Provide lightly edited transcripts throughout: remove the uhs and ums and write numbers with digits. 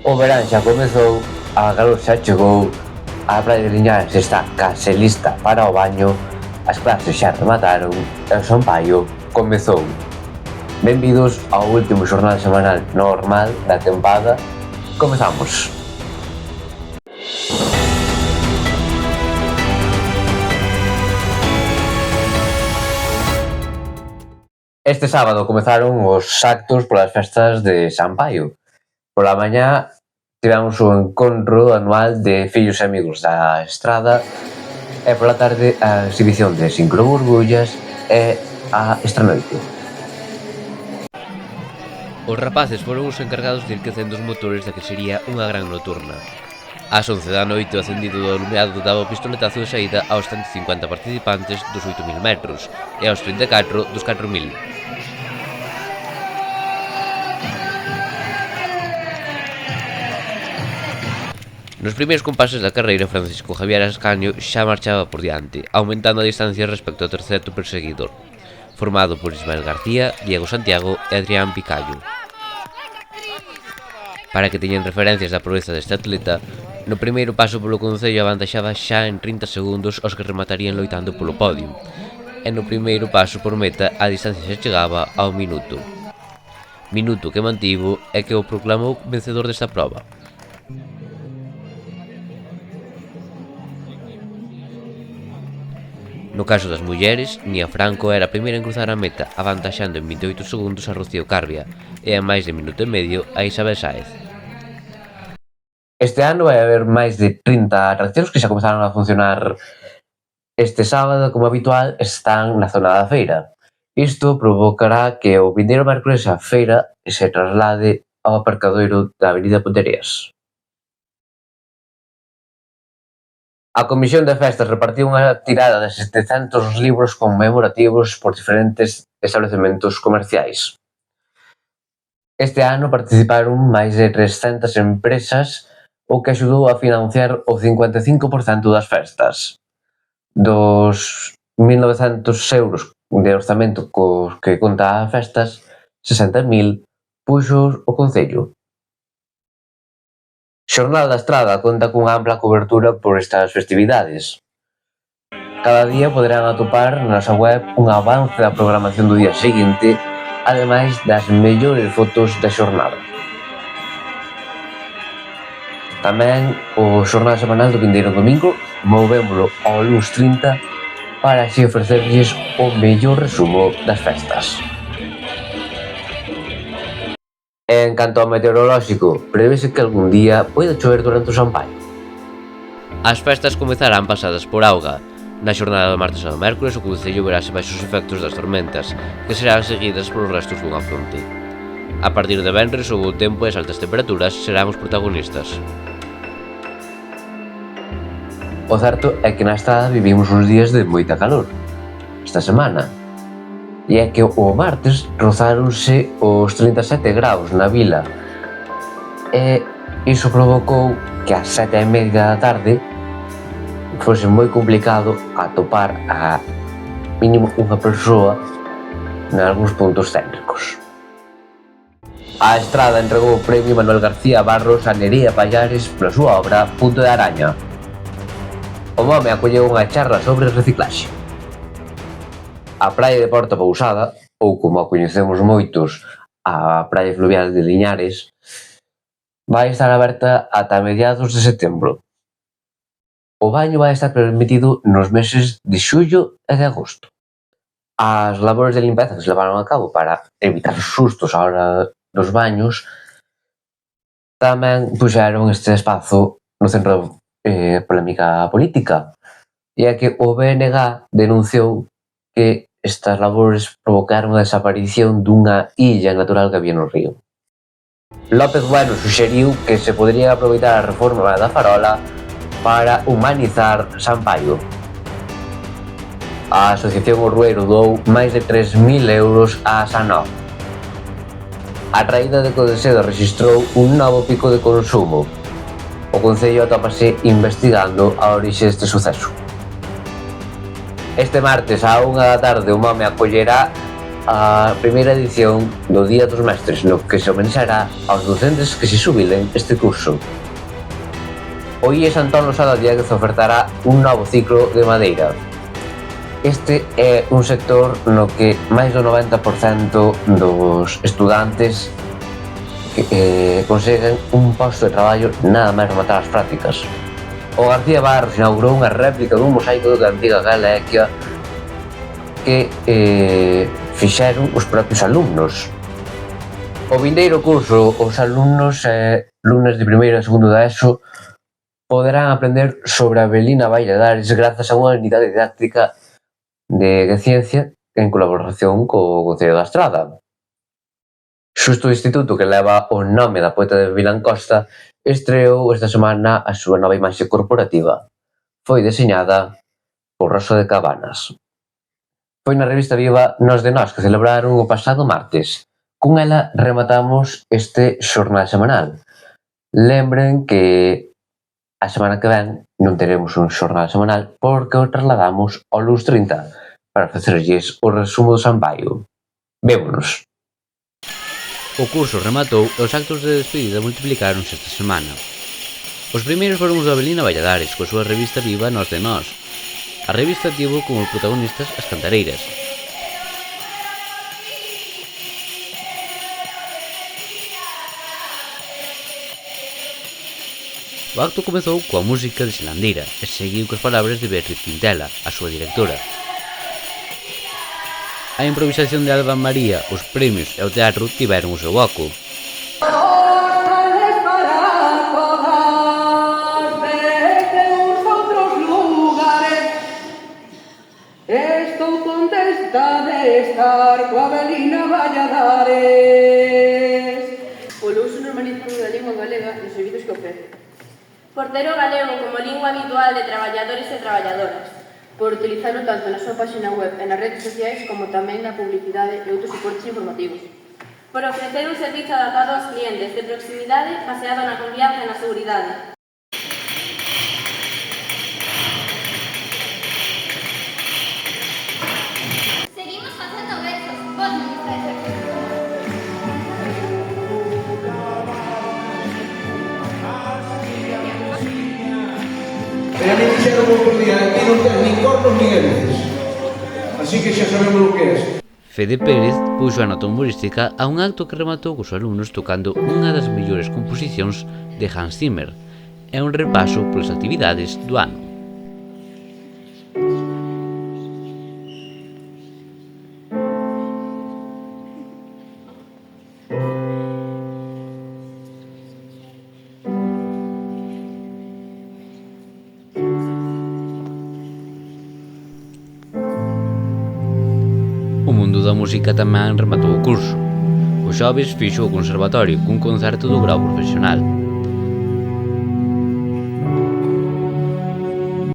O verán xa comezou, a calor xa chegou, a praia de Liñares está case lista para o baño, as clases xa remataron e o San Paio comezou. Benvidos ao último xornal semanal normal da tempada. Comezamos. Este sábado comezaron os actos polas festas de San Paio. Pola mañá tivemos o encontro anual de fillos e amigos da Estrada e pola tarde a exhibición de sincroburbullas e a estranoite. Os rapaces foron os encargados de ir quecendo os motores da que sería unha gran nocturna. Ás 11 da noite o acendido do alumeado daba o pistoletazo de saída aos 150 participantes dos 8.000 metros e aos 34 dos 4.000. Nos primeiros compases da carreira, Francisco Javier Ascanio xa marchaba por diante, aumentando a distancia respecto ao terceiro perseguidor, formado por Ismael García, Diego Santiago e Adrián Picallo. Para que teñan referencias da proeza deste atleta, no primeiro paso polo concello avantaxaba xa en 30 segundos os que rematarían loitando polo podio, e no primeiro paso por meta a distancia xa chegaba ao minuto. Minuto que mantivo e que o proclamou vencedor desta proba. No caso das mulleres, Nia Franco era a primeira en cruzar a meta, avantaxando en 28 segundos a Rocío Carbia e a máis de minuto e medio a Isabel Sáez. Este ano vai haber máis de 30 atraccións que xa comezaron a funcionar este sábado, como habitual, están na zona da feira. Isto provocará que o vindeiro mércores a feira se traslade ao aparcadoiro da Avenida Pontereas. A Comisión de Festas repartiu unha tirada de 700 libros conmemorativos por diferentes establecementos comerciais. Este ano participaron máis de 300 empresas, o que axudou a financiar o 55% das festas. Dos 1.900 euros de orzamento cos que conta a festas, 60.000 puxos o Concello. Xornal da Estrada conta cunha ampla cobertura por estas festividades. Cada día poderán atopar na nosa web un avance da programación do día seguinte, ademais das mellores fotos da xornada. Tamén o xornal semanal do vindeiro domingo movémolo ao luns 30 para así ofrecerlles o mellor resumo das festas. En canto ao meteorolóxico, prevese que algún día poida chover durante o San Paio. As festas comezarán pasadas por auga. Na xornada do martes ao mércores o concello verase baixo os efectos das tormentas, que serán seguidas polos restos dunha fronte. A partir de venres o bo tempo e as altas temperaturas serán os protagonistas. O certo é que na Estrada vivimos uns días de moita calor esta semana. E é que o martes rozáronse os 37 graus na vila e iso provocou que ás 7:30 da tarde fose moi complicado atopar a mínimo unha persoa nalgúns puntos céntricos. A Estrada entregou o premio Manuel García Barros a Nerea Pallares pola súa obra Punto de Araña. O home acolleu unha charla sobre reciclaxe. A praia de Porta Pousada, ou como a coñecemos moitos, a praia fluvial de Liñares, vai estar aberta ata mediados de setembro. O baño vai estar permitido nos meses de xullo e de agosto. As labores de limpeza que se levaron a cabo para evitar sustos á hora dos baños tamén puxeron este espazo no centro de polémica política, e é que o BNG denunciou que estas labores provocaron a desaparición dunha illa natural que había no río. López Bueno suxeriu que se podería aproveitar a reforma da farola para humanizar San Paio. A Asociación Orrueiro doou máis de 3.000 euros a Sanó. A traída de Codeseda rexistrou un novo pico de consumo. O Concello atópase investigando a orixe deste suceso. Este martes á 1 da tarde o Mome acollerá a primeira edición do Día dos Mestres, no que se homenaxará aos docentes que se xubilen este curso. O IES Antón Losada Diéguez ofertará un novo ciclo de madeira. Este é un sector no que máis do 90% dos estudantes conseguen un posto de traballo nada máis rematar as prácticas. O García Barros inaugurou unha réplica dun mosaico da antiga Galequia que fixeron os propios alumnos. O vindeiro curso, os alumnos e alumnas de primeiro e segundo da ESO poderán aprender sobre Avelina Valladares grazas a unha unidade didáctica de ciencia en colaboración co Concello da Estrada. Xusto o instituto que leva o nome da poeta de Vilán Costa estreou esta semana a súa nova imaxe corporativa. Foi deseñada por Rosa de Cabanas. Foi na revista Viva Nós de Nós que celebraron o pasado martes. Con ela rematamos este xornal semanal. Lembren que a semana que ven non teremos un xornal semanal porque o trasladamos ao luns 30 para facerlles o resumo do San Baio. Vémonos. O curso rematou e os actos de despedida multiplicáronse esta semana. Os primeiros foron os de Avelina Valladares, coa súa revista Viva Nós de Nós. A revista tivo como protagonistas as cantareiras. O acto comezou coa música de Xelandira e seguiu coas palabras de Beatriz Quintela, a súa directora. A improvisación de Alba María, os premios e o teatro tiveron o seu oco. Estou contenta de estar coa Avelina Valladares. Polo uso normalizado da lingua galega nos servizos que ofrece. Por ter o galego como lingua habitual de traballadores e traballadoras. Por utilizarlo tanto na súa página web e nas redes sociais como tamén na publicidade e outros suportes informativos. Por ofrecer un servizo adaptado aos clientes de proximidade baseado na confianza e na seguridade. Seguimos facendo versos, vos non estáis aquí. E a mí dixeron outro día, aquí non ten nin cornos nin hélices. Así que xa sabemos o que é. Fede Pérez puxo a nota humorística a un acto que rematou cos alumnos tocando unha das mellores composicións de Hans Zimmer e un repaso polas actividades do ano. O mundo da música tamén rematou o curso. O xoves fixo o conservatorio cun concerto do grau profesional.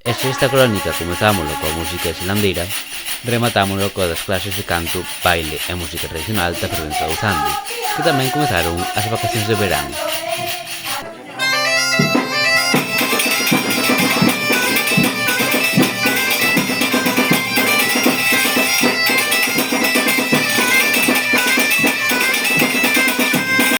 E se esta crónica comezámoslo coa música de Xelandeira, rematámoslo coa das clases de canto, baile e música tradicional da Fervenza do Zande, que tamén comezaron as vacacións de verán.